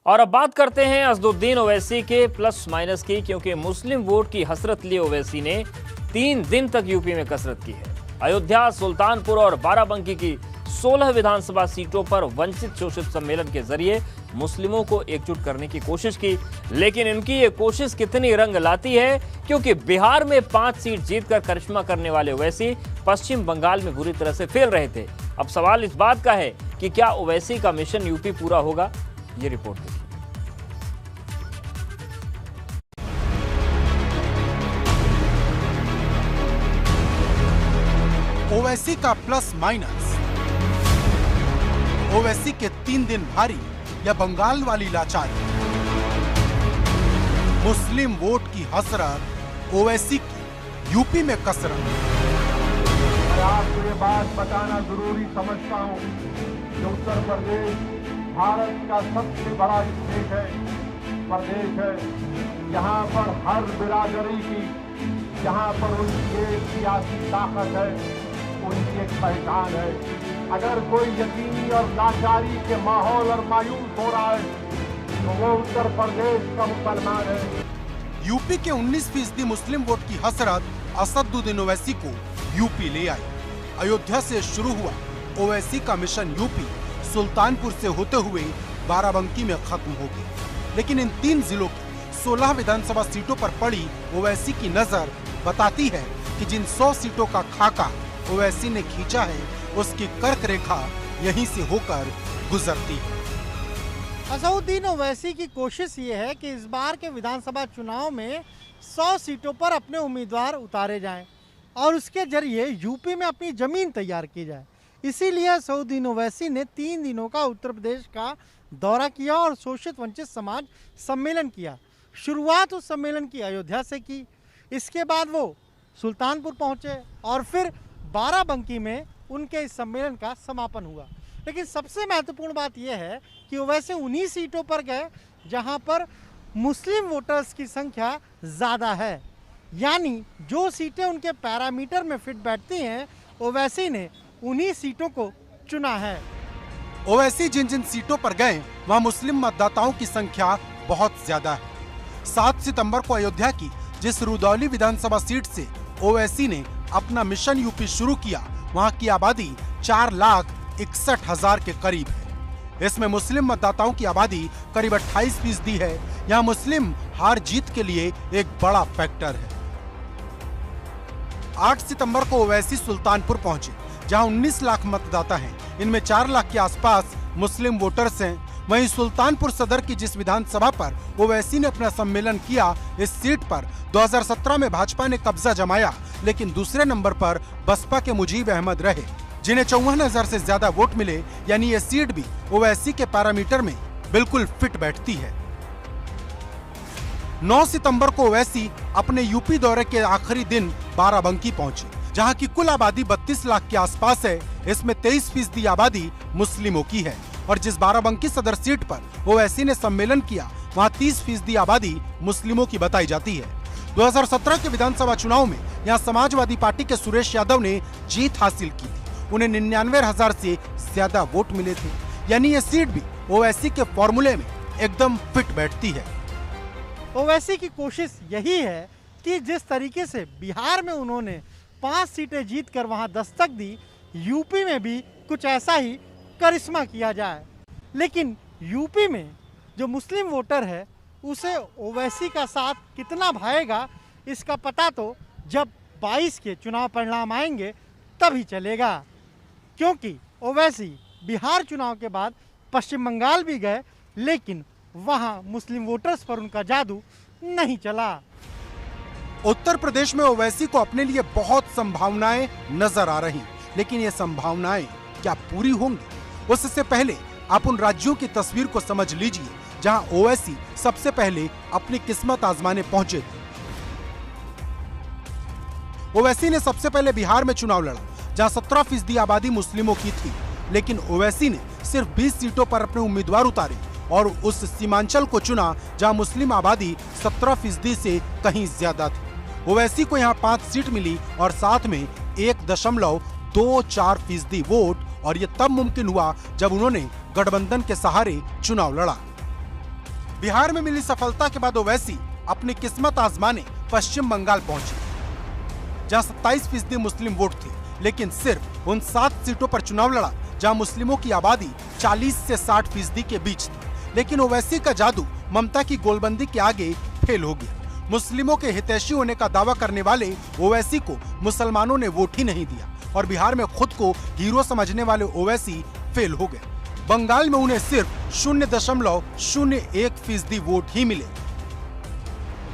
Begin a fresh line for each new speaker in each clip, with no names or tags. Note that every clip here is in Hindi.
और अब बात करते हैं असदुद्दीन ओवैसी के प्लस माइनस की, क्योंकि मुस्लिम वोट की हसरत लिए ओवैसी ने 3 दिन तक यूपी में कसरत की है। अयोध्या, सुल्तानपुर और बाराबंकी की 16 विधानसभा सीटों पर वंचित शोषित सम्मेलन के जरिए मुस्लिमों को एकजुट करने की कोशिश की, लेकिन इनकी ये कोशिश कितनी रंग लाती है, क्योंकि बिहार में 5 सीट जीतकर करिश्मा करने वाले ओवैसी पश्चिम बंगाल में बुरी तरह से फेल रहे थे। अब सवाल इस बात का है कि क्या ओवैसी का मिशन यूपी पूरा होगा? ये रिपोर्ट देखिए।
ओवैसी का प्लस माइनस, ओवैसी के 3 दिन भारी या बंगाल वाली लाचारी, मुस्लिम वोट की हसरत, ओवैसी की यूपी में कसरत।
मैं आपको ये बात बताना जरूरी समझता हूँ कि उत्तर प्रदेश भारत का सबसे बड़ा स्टेट है, प्रदेश है। यहाँ पर हर बिरादरी की, यहाँ पर उनकी एक सियासी ताकत है, उनकी एक पहचान है। अगर कोई यकीनी और लाचारी के माहौल और मायूस हो रहा है तो वो उत्तर प्रदेश का मुसलमान है।
यूपी के 19% मुस्लिम वोट की हसरत असदुद्दीन ओवैसी को यूपी ले आई। अयोध्या से शुरू हुआ ओवैसी का मिशन यूपी सुल्तानपुर से होते हुए बाराबंकी में खत्म हो गया। लेकिन इन 3 जिलों की 16 विधानसभा सीटों पर पड़ी ओवैसी की नजर बताती है कि जिन 100 सीटों का खाका ओवैसी ने खींचा है, उसकी कर्क रेखा यहीं से होकर गुजरती है।
असदुद्दीन ओवैसी की कोशिश ये है कि इस बार के विधानसभा चुनाव में 100 सीटों पर अपने उम्मीदवार उतारे जाएं और उसके जरिए यूपी में अपनी जमीन तैयार की जाए। इसीलिए असदुद्दीन ओवैसी ने 3 दिनों का उत्तर प्रदेश का दौरा किया और शोषित वंचित समाज सम्मेलन किया। शुरुआत उस सम्मेलन की अयोध्या से की, इसके बाद वो सुल्तानपुर पहुंचे और फिर बाराबंकी में उनके इस सम्मेलन का समापन हुआ। लेकिन सबसे महत्वपूर्ण बात यह है कि ओवैसी उन्हीं सीटों पर गए जहां पर मुस्लिम वोटर्स की संख्या ज़्यादा है, यानी जो सीटें उनके पैरामीटर में फिट बैठती हैं, ओवैसी ने उन्हीं सीटों को चुना है।
ओवैसी जिन जिन सीटों पर गए वहां मुस्लिम मतदाताओं की संख्या बहुत ज्यादा है। 7 सितंबर को अयोध्या की जिस रुदौली विधानसभा सीट से ओवैसी ने अपना मिशन यूपी शुरू किया, वहां की आबादी 4,61,000 के करीब है। इसमें मुस्लिम मतदाताओं की आबादी करीब 28% है। यहाँ मुस्लिम हार जीत के लिए एक बड़ा फैक्टर है। 8 सितंबर को ओवैसी सुल्तानपुर पहुंचे, जहां 19 लाख मतदाता हैं। इनमें 4 लाख के आसपास मुस्लिम वोटर्स हैं। वहीं सुल्तानपुर सदर की जिस विधानसभा पर ओवैसी ने अपना सम्मेलन किया, इस सीट पर 2017 में भाजपा ने कब्जा जमाया, लेकिन दूसरे नंबर पर बसपा के मुजीब अहमद रहे, जिन्हें 54,000 से ज्यादा वोट मिले। यानी ये सीट भी ओवैसी के पैरामीटर में बिल्कुल फिट बैठती है। 9 सितंबर को ओवैसी अपने यूपी दौरे के आखिरी दिन बाराबंकी पहुंचे, जहां की कुल आबादी 32 लाख के आसपास है। इसमें 23% आबादी मुस्लिमों की है। और जिस बाराबंकी सदर सीट पर ओवैसी ने सम्मेलन किया, वहां 30% आबादी मुस्लिमों की बताई जाती है। 2017 के विधानसभा चुनाव में यहां समाजवादी पार्टी के सुरेश यादव ने जीत हासिल की थी। उन्हें 99,000 से ज्यादा वोट मिले थे। यानी ये सीट भी ओवैसी के फॉर्मूले में एकदम फिट बैठती है।
ओवैसी की कोशिश यही है कि जिस तरीके से बिहार में उन्होंने 5 सीटें जीतकर वहां दस्तक दी, यूपी में भी कुछ ऐसा ही करिश्मा किया जाए। लेकिन यूपी में जो मुस्लिम वोटर है, उसे ओवैसी का साथ कितना भाएगा, इसका पता तो जब 22 के चुनाव परिणाम आएंगे तभी चलेगा। क्योंकि ओवैसी बिहार चुनाव के बाद पश्चिम बंगाल भी गए, लेकिन वहां मुस्लिम वोटर्स पर उनका जादू नहीं चला।
उत्तर प्रदेश में ओवैसी को अपने लिए बहुत संभावनाएं नजर आ रही, लेकिन ये संभावनाएं क्या पूरी होंगी? उससे पहले आप उन राज्यों की तस्वीर को समझ लीजिए जहां ओवैसी सबसे पहले अपनी किस्मत आजमाने पहुंचे थे। ओवैसी ने सबसे पहले बिहार में चुनाव लड़ा, जहां 17% आबादी मुस्लिमों की थी। लेकिन ओवैसी ने सिर्फ 20 सीटों पर अपने उम्मीदवार उतारे और उस सीमांचल को चुना जहां मुस्लिम आबादी 17% से कहीं ज्यादा थी। ओवैसी को यहां 5 सीट मिली और साथ में 1.24% वोट, और ये तब मुमकिन हुआ जब उन्होंने गठबंधन के सहारे चुनाव लड़ा। बिहार में मिली सफलता के बाद ओवैसी अपनी किस्मत आजमाने पश्चिम बंगाल पहुंचे, जहां 27% मुस्लिम वोट थे, लेकिन सिर्फ उन 7 सीटों पर चुनाव लड़ा जहां मुस्लिमों की आबादी 40 से 60% के बीच थी। लेकिन ओवैसी का जादू ममता की गोलबंदी के आगे फेल हो गया। मुस्लिमों के हितैषी होने का दावा करने वाले ओवैसी को मुसलमानों ने वोट ही नहीं दिया और बिहार में खुद को हीरो समझने वाले ओवैसी फेल हो गए। बंगाल में उन्हें सिर्फ 0.01% वोट ही मिले।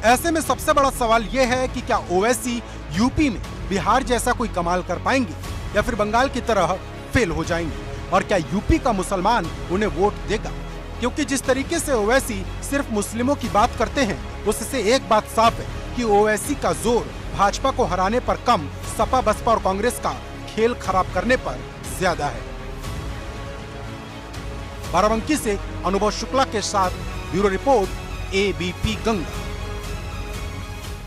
ऐसे में सबसे बड़ा सवाल यह है कि क्या ओवैसी यूपी में बिहार जैसा कोई कमाल कर पाएंगे या फिर बंगाल की तरह फेल हो जाएंगे, और क्या यूपी का मुसलमान उन्हें वोट देगा? क्योंकि जिस तरीके से ओवैसी सिर्फ मुस्लिमों की बात करते हैं, उससे एक बात साफ है कि ओवैसी का जोर भाजपा को हराने पर कम, सपा, बसपा और कांग्रेस का खेल खराब करने पर ज्यादा है। बाराबंकी से अनुभव शुक्ला के साथ ब्यूरो रिपोर्ट, ABP गंगा।